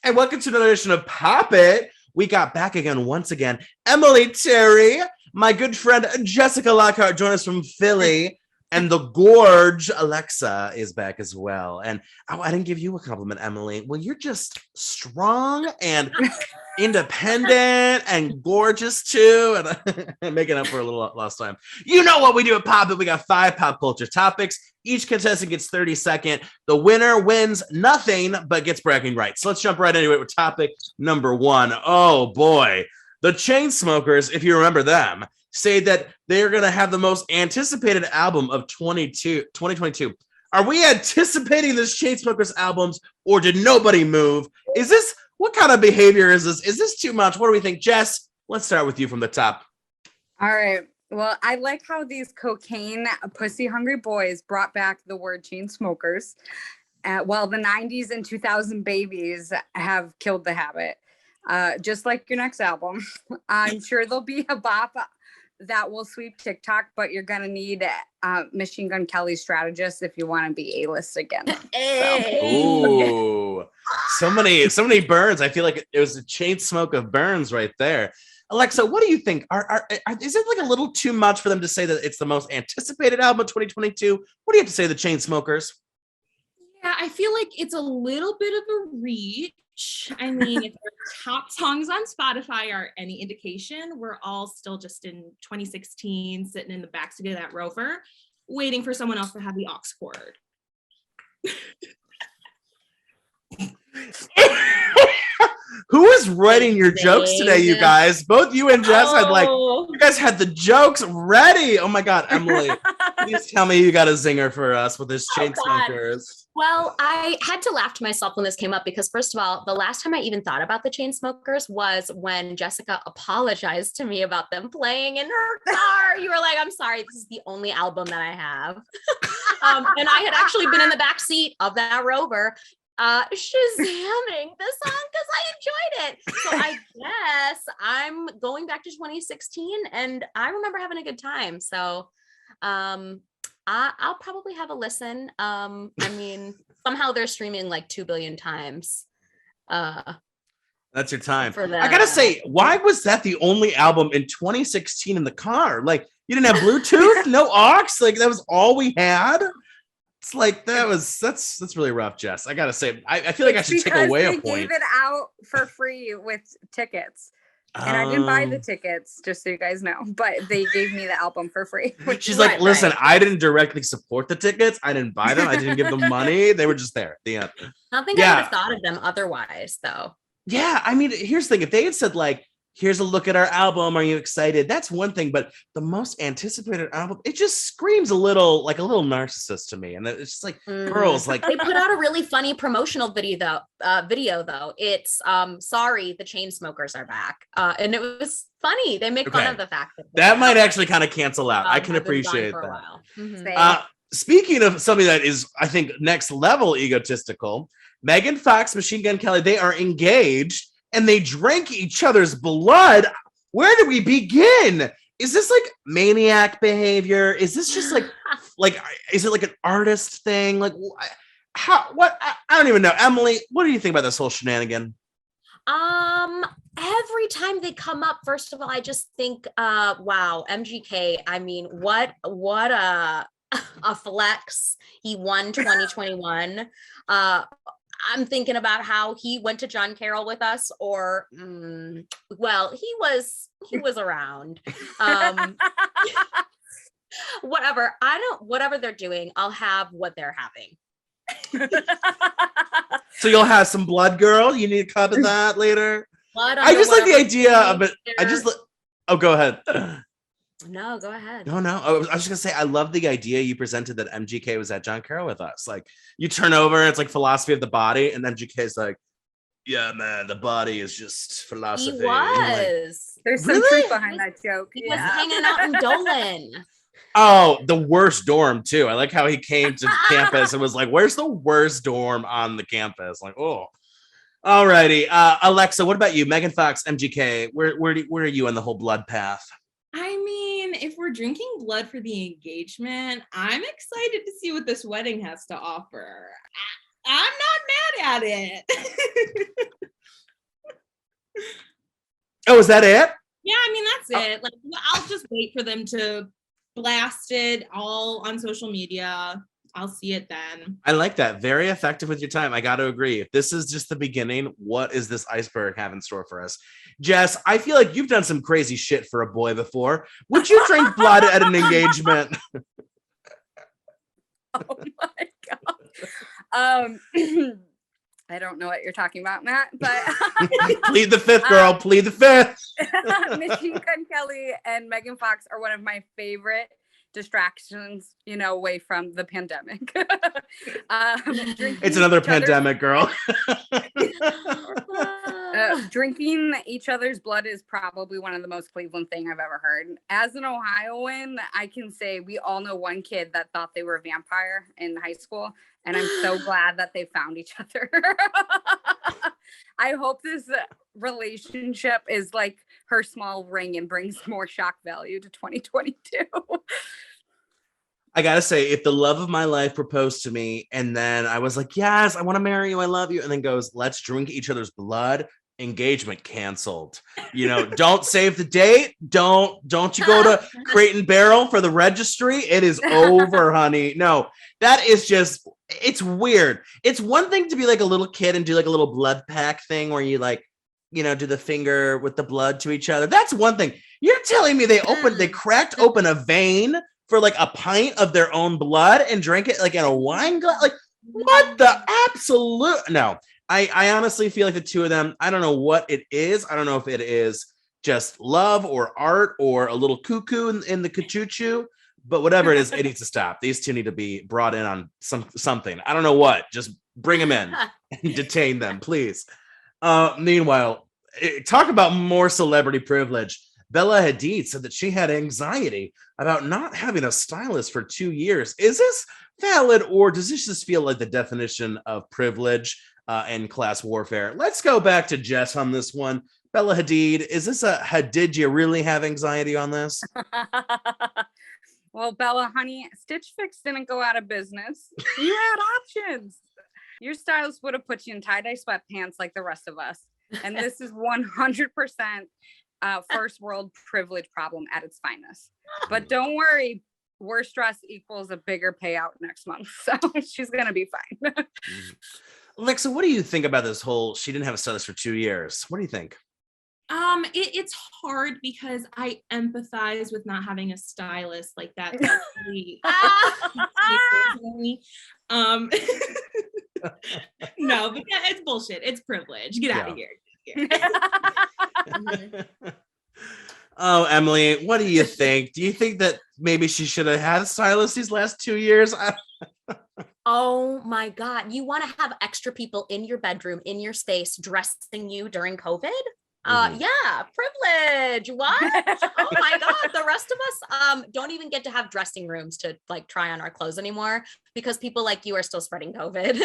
And welcome to another edition of Pop It. We got back again, once again. Emily Terry, my good friend Jessica Lockhart, join us from Philly. And the gorge Alexa is back as well. And I didn't give you a compliment, Emily. Well, you're just strong and independent and gorgeous too. And making up for a little last time. You know what we do at Pop It. We got 5 pop culture topics. Each contestant gets 30 seconds. The winner wins nothing, but gets bragging rights. So let's jump right into it with topic number 1. Oh boy. The Chainsmokers, if you remember them, say that they're going to have the most anticipated album of 2022. Are we anticipating this Chainsmokers albums, or did nobody move? What kind of behavior is this? Is this too much? What do we think? Jess, let's start with you from the top. All right. Well, I like how these cocaine pussy hungry boys brought back the word Chainsmokers. Well, the 90s and 2000 babies have killed the habit. Just like your next album. I'm sure there'll be a bop that will sweep TikTok, but you're gonna need Machine Gun Kelly strategist if you want to be A-list again. Ooh, so many burns. I feel like it was a chain smoke of burns right there. Alexa, what do you think? Is it like a little too much for them to say that it's the most anticipated album of 2022? What do you have to say to the Chainsmokers? Yeah, I feel like it's a little bit of a reach. I mean, if our top songs on Spotify are any indication, we're all still just in 2016, sitting in the backseat of that Rover, waiting for someone else to have the aux cord. Who is writing your jokes today, you guys? Both you and Jess you guys had the jokes ready. Oh my God, Emily, please tell me you got a zinger for us with this Chainsmokers. Well, I had to laugh to myself when this came up because, first of all, the last time I even thought about the Chainsmokers was when Jessica apologized to me about them playing in her car. You were like, I'm sorry, this is the only album that I have. And I had actually been in the back seat of that Rover shazaming the song because I enjoyed it. So I guess I'm going back to 2016 and I remember having a good time. So I'll probably have a listen. I mean, somehow they're streaming like 2 billion times. That's your time. I gotta say, why was that the only album in 2016 in the car? Like, you didn't have Bluetooth, no aux, like that was all we had. It's like that's really rough, Jess. I gotta say, I feel like I should take away a point. They gave it out for free with tickets. And I didn't buy the tickets, just so you guys know, but they gave me the album for free. She's like, listen, right. I didn't directly support the tickets. I didn't buy them. I didn't give them money. They were just there at the end. I don't think I would have thought of them otherwise, though. Yeah, I mean, here's the thing. If they had said, like, here's a look at our album, are you excited? That's one thing, but the most anticipated album, it just screams a little narcissist to me. And it's just like, girls, like. They put out a really funny promotional video though. It's, sorry, the Chainsmokers are back. And it was funny. They make fun of the fact that might actually kind of cancel out. I can appreciate that. Speaking of something that is, I think, next level egotistical, Megan Fox, Machine Gun Kelly, they are engaged. And they drank each other's blood. Where do we begin? Is this like maniac behavior? Is this just like is it like an artist thing? Like what? I don't even know. Emily, what do you think about this whole shenanigan? Every time they come up, first of all, I just think, wow, MGK. I mean, what a flex. He won 2021. I'm thinking about how he went to John Carroll with us, or well, he was around. Whatever they're doing, I'll have what they're having. So you'll have some blood, girl. You need a cut of that later. I just like the idea of it. Go ahead. No, go ahead. No. I was just gonna say, I love the idea you presented that MGK was at John Carroll with us. Like, you turn over, and it's like philosophy of the body, and MGK's like, yeah, man, the body is just philosophy. He was. Like, there's some truth behind that joke. He was hanging out in Dolan. Oh, the worst dorm too. I like how he came to campus and was like, "Where's the worst dorm on the campus?" Like, oh. Alrighty, Alexa, what about you? Megan Fox, MGK. Where are you on the whole blood path? I mean, if we're drinking blood for the engagement, I'm excited to see what this wedding has to offer. I'm not mad at it. is that it? Yeah, I mean, that's it. Like, I'll just wait for them to blast it all on social media. I'll see it then. I like that. Very effective with your time. I got to agree. If this is just the beginning, what is this iceberg have in store for us? Jess, I feel like you've done some crazy shit for a boy before. Would you drink blood at an engagement? Oh my god. I don't know what you're talking about, Matt, but Plead the fifth, girl. Plead the fifth. Machine Gun Kelly and Megan Fox are one of my favorite distractions, away from the pandemic. It's another pandemic, girl. Drinking each other's blood is probably one of the most Cleveland thing I've ever heard. As an Ohioan, I can say we all know one kid that thought they were a vampire in high school, and I'm so glad that they found each other. I hope this relationship is like her small ring and brings more shock value to 2022. I gotta say, if the love of my life proposed to me and then I was like, yes, I want to marry you, I love you, and then goes, let's drink each other's blood, engagement canceled. Don't save the date. Don't you go to Crate and Barrel for the registry. It is over, honey. No, that is just, it's weird. It's one thing to be like a little kid and do like a little blood pack thing where you like, do the finger with the blood to each other. That's one thing. You're telling me they cracked open a vein for like a pint of their own blood and drank it like in a wine glass? Like, what the absolute? No, I honestly feel like the two of them, I don't know what it is. I don't know if it is just love or art or a little cuckoo in the cachuchu, but whatever it is, it needs to stop. These two need to be brought in on something. I don't know what. Just bring them in and detain them, please. Meanwhile, talk about more celebrity privilege. Bella Hadid said that she had anxiety about not having a stylist for 2 years. Is this valid, or does this just feel like the definition of privilege and class warfare? Let's go back to Jess on this one. Bella Hadid, is this did you really have anxiety on this? Well, Bella, honey, Stitch Fix didn't go out of business. You had options. Your stylist would have put you in tie-dye sweatpants like the rest of us. And this is 100% first world privilege problem at its finest. But don't worry, worse dress equals a bigger payout next month. So she's going to be fine. Alexa, what do you think about this whole, she didn't have a stylist for 2 years? What do you think? It's hard because I empathize with not having a stylist like that. Really, no, but yeah, it's bullshit. It's privilege. Get out of here. Oh, Emily, what do you think? Do you think that maybe she should have had a stylist these last 2 years? Oh my God. You want to have extra people in your bedroom, in your space, dressing you during COVID? Yeah, privilege. What? Oh my God. The rest of us don't even get to have dressing rooms to like try on our clothes anymore because people like you are still spreading COVID.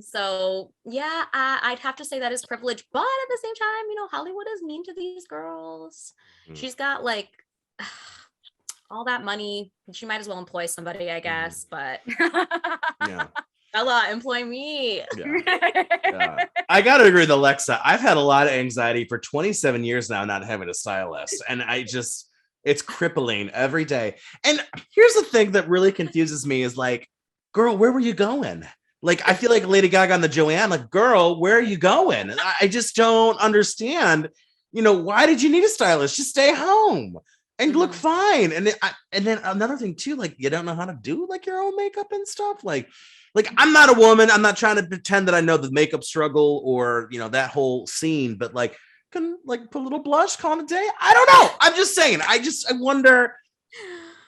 So yeah, I'd have to say that is privilege, but at the same time, Hollywood is mean to these girls. She's got like all that money. She might as well employ somebody, I guess, but Yeah. Bella, employ me. Yeah. I gotta agree with Alexa. I've had a lot of anxiety for 27 years now not having a stylist, and it's crippling every day. And here's the thing that really confuses me is like, girl, where were you going? Like, I feel like Lady Gaga on the Joanne, like, girl, where are you going? And I just don't understand, why did you need a stylist? Just stay home and look fine. And then another thing too, like, you don't know how to do like your own makeup and stuff. Like I'm not a woman. I'm not trying to pretend that I know the makeup struggle or, that whole scene, but like, can like put a little blush, call it a day. I don't know. I'm just saying. I wonder,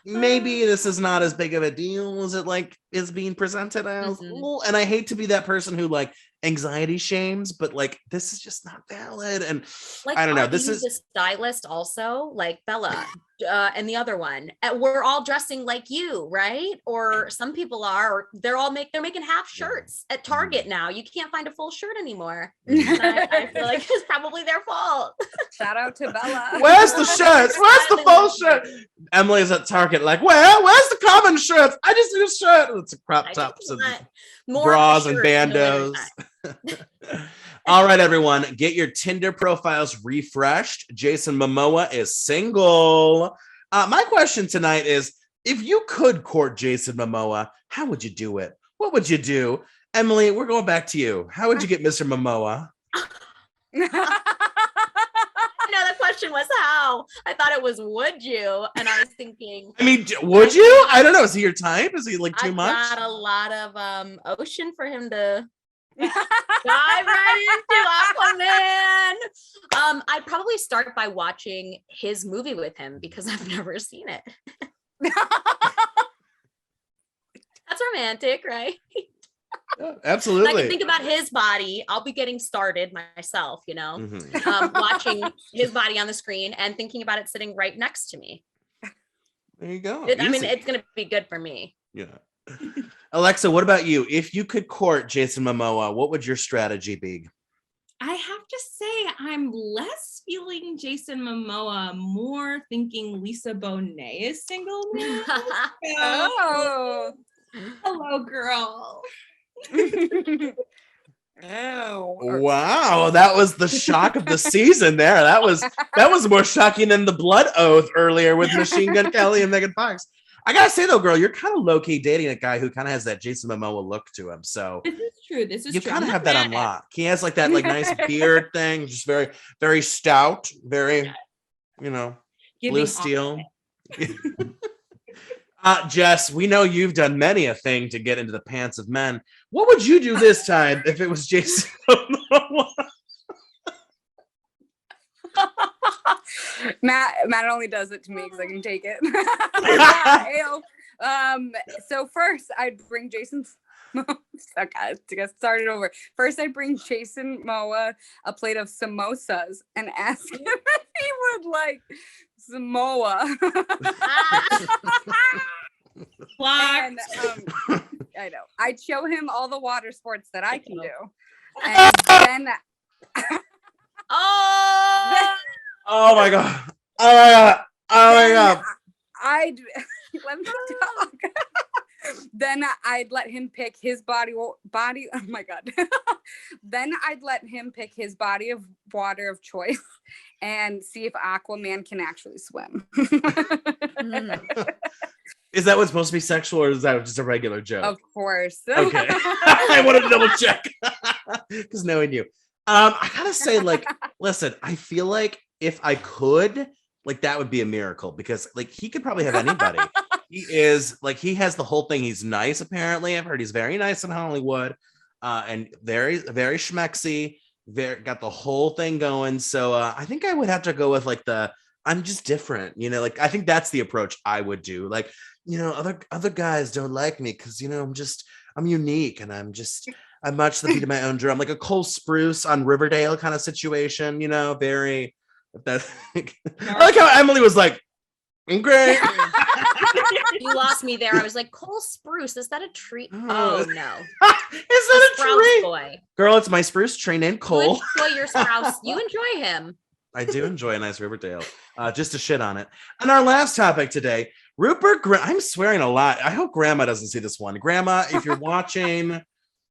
maybe this is not as big of a deal as it like is being presented as. And I hate to be that person who like anxiety shames, but like, this is just not valid. And like, I don't know. This is a stylist also, like Bella and the other one. We're all dressing like you, right? Or some people are. Or they're making half shirts at Target now. You can't find a full shirt anymore. I feel like it's probably their fault. Shout out to Bella. Where's the shirts? Where's the full shirt? Emily's at Target like, where's the common shirts? I just need a shirt. It's a crop tops and more bras of a and shirt in the bandos. All right, everyone, get your Tinder profiles refreshed. Jason Momoa is single. My question tonight is, if you could court Jason Momoa, how would you do it? What would you do? Emily, we're going back to you. How would you get Mr. Momoa? No, the question was how. I thought it was would you, and I was thinking. I mean, would you? I don't know. Is he your type? Is he like too much? I got a lot of ocean for him to dive right into Aquaman. I'd probably start by watching his movie with him because I've never seen it. That's romantic, right? Yeah, absolutely. I can think about his body. I'll be getting started myself, watching his body on the screen and thinking about it sitting right next to me. There you go. I mean, it's going to be good for me. Yeah. Alexa, what about you? If you could court Jason Momoa, what would your strategy be? I have to say, I'm less feeling Jason Momoa, more thinking Lisa Bonet is single now. Oh. Hello, girl. Oh. Wow, that was the shock of the season there. That was more shocking than the blood oath earlier with Machine Gun Kelly and Megan Fox. I gotta say though, girl, you're kind of low-key dating a guy who kind of has that Jason Momoa look to him. So This is true. This is you true. kind of I'm have not that mad on at lock. He has like that nice beard thing, just very, very stout, very, giving blue steel. Jess, we know you've done many a thing to get into the pants of men. What would you do this time if it was Jason Momoa? Matt only does it to me because I can take it. So first I'd bring Jason. Okay, to get started over. First, I'd bring Jason Momoa a plate of samosas and ask him if he would like Samoa. And, I know. I'd show him all the water sports that I can do, and then. Oh my god! Oh my god! Oh my god! I'd let me talk. Then I'd let him pick his body. Oh my god! Then I'd let him pick his body of water of choice, and see if Aquaman can actually swim. Is that what's supposed to be sexual, or is that just a regular joke? Of course. Okay. I wanted to double check because knowing you, I gotta say, listen, I feel like if I could, that would be a miracle because he could probably have anybody. He has the whole thing. He's nice, apparently. I've heard he's very nice in Hollywood, and very, very schmexy. Got the whole thing going. So I think I would have to go with I'm just different, I think that's the approach I would do. Other guys don't like me because I'm unique and I'm much the beat of my own drum, like a Cole Spruce on Riverdale kind of situation, very that. I like how Emily was like, great. You lost me there. I was like, Cole Spruce, is that a tree? Oh no. Is that a tree? Boy. Girl, it's my spruce tree named Cole. You enjoy your Sprouse. You enjoy him. I do enjoy a nice Riverdale, just to shit on it. And our last topic today, Rupert Grint. I'm swearing a lot. I hope Grandma doesn't see this one. Grandma, if you're watching,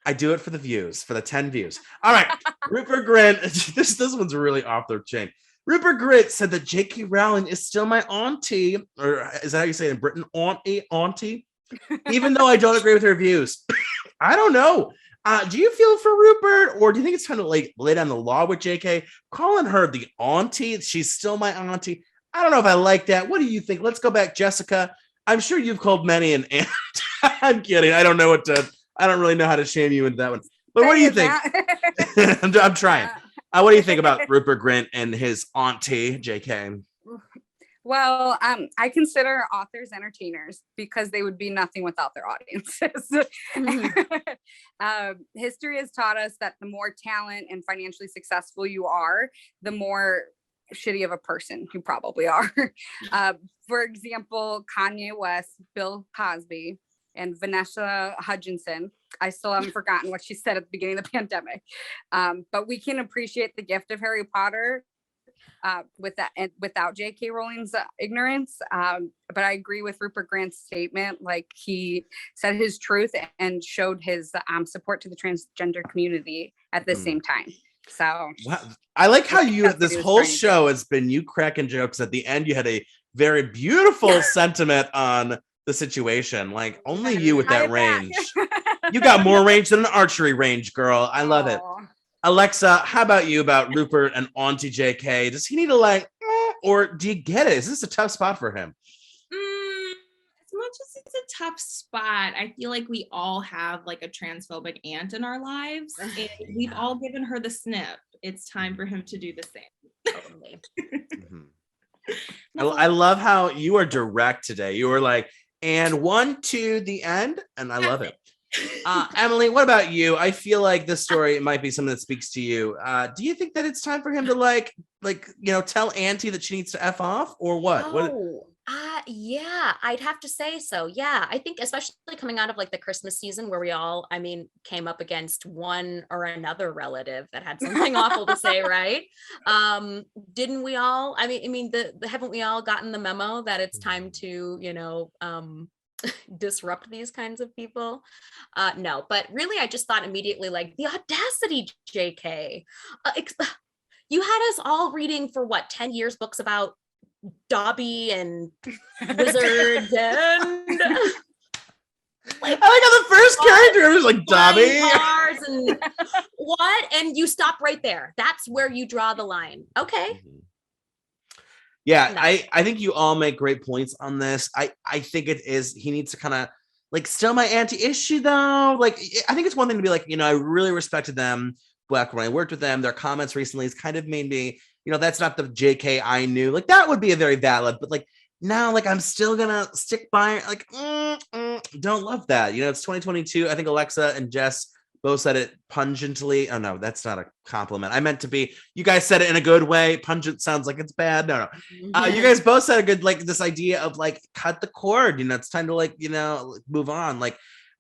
I do it for the views, for the 10 views. All right, Rupert Grint. This one's really off the chain. Rupert Grint said that J.K. Rowling is still my auntie, or is that how you say it in Britain? Auntie? Even though I don't agree with her views. I don't know. Do you feel for Rupert, or do you think it's kind of lay down the law with JK? Calling her the auntie, she's still my auntie. I don't know if I like that. What do you think? Let's go back, Jessica. I'm sure you've called many an aunt. I'm kidding. I don't really know how to shame you into that one. But what do you think? I'm trying. What do you think about Rupert Grint and his auntie, JK? Well, I consider authors entertainers because they would be nothing without their audiences. History has taught us that the more talent and financially successful you are, the more shitty of a person you probably are. For example, Kanye West, Bill Cosby, and Vanessa Hudgenson. I still haven't forgotten what she said at the beginning of the pandemic. But we can appreciate the gift of Harry Potter without J.K. Rowling's ignorance. But I agree with Rupert Grint's statement. He said his truth and showed his support to the transgender community at the same time. So Wow. I like how you, That's what this he was whole trying to show has been you cracking jokes. At the end, you had a very beautiful sentiment on the situation. Like, only you with tie that it back. range. You got more range than an archery range, girl. I love it. Aw. Alexa, how about you about Rupert and Auntie JK? Does he need to like, or do you get it? Is this a tough spot for him? As much as it's a tough spot, I feel like we all have like a transphobic aunt in our lives, and we've all given her the snip. It's time for him to do the same. Totally. Mhm. I love how you are direct today. You were like, and 1, 2, the end, and I love it. Emily, what about you? I feel like this story might be something that speaks to you. Do you think that it's time for him to like tell Auntie that she needs to F off, or what? Yeah, I'd have to say so. Yeah, I think especially coming out of like the Christmas season where we all, I mean, came up against one or another relative that had something awful to say, right? Didn't we all? I mean, haven't we all gotten the memo that it's time to, disrupt these kinds of people? No, but really, I just thought immediately like the audacity, JK. You had us all reading for what, 10 years books about Dobby and wizards and I like how the first character was like Dobby. Bars and what? And you stop right there. That's where you draw the line. Okay. Yeah, No. I think you all make great points on this. I think it is, he needs to kind of like, still my auntie, is she though? Like, I think it's one thing to be like, I really respected them back when I worked with them. Their comments recently has kind of made me, that's not the JK I knew. Like, that would be a very valid, but like now, like, I'm still gonna stick by, like, don't love that. It's 2022. I think Alexa and Jess both said it pungently. Oh no, that's not a compliment. I meant to be, you guys said it in a good way. Pungent sounds like it's bad. No. You guys both said a good, like, this idea of like, cut the cord, it's time to like, move on. Like,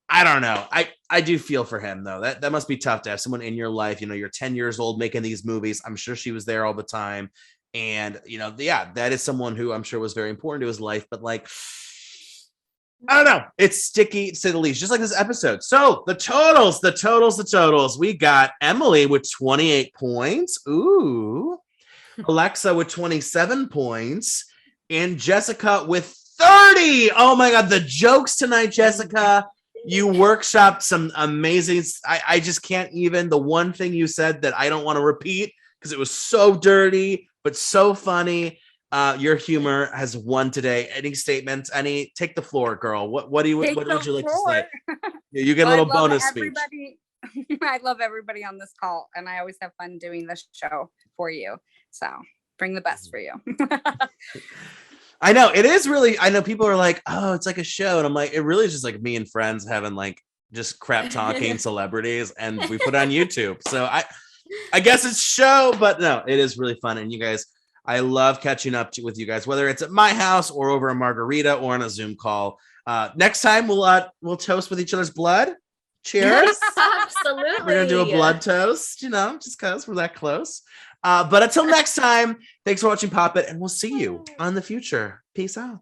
I don't know. I do feel for him though. That must be tough to have someone in your life, you're 10 years old making these movies. I'm sure she was there all the time. And, yeah, that is someone who I'm sure was very important to his life, but like, I don't know. It's sticky to say the least, just like this episode. So the totals. We got Emily with 28 points. Ooh. Alexa with 27 points. And Jessica with 30. Oh my God. The jokes tonight, Jessica. You workshopped some amazing. I just can't even. The one thing you said that I don't want to repeat because it was so dirty, but so funny. Your humor has won today. Any statements? Take the floor, girl. What would you like to say? You get a little bonus speech. I love everybody on this call, and I always have fun doing this show for you. So bring the best for you. I know it is really. I know people are like, "Oh, it's like a show," and I'm like, it really is just like me and friends having like just crap talking celebrities, and we put it on YouTube. So I guess it's show, but no, it is really fun, and you guys. I love catching up with you guys, whether it's at my house or over a margarita or on a Zoom call. Next time we'll toast with each other's blood. Cheers. Absolutely. We're gonna do a blood toast, just because we're that close. But until next time, thanks for watching Pop It, and we'll see you on the future. Peace out.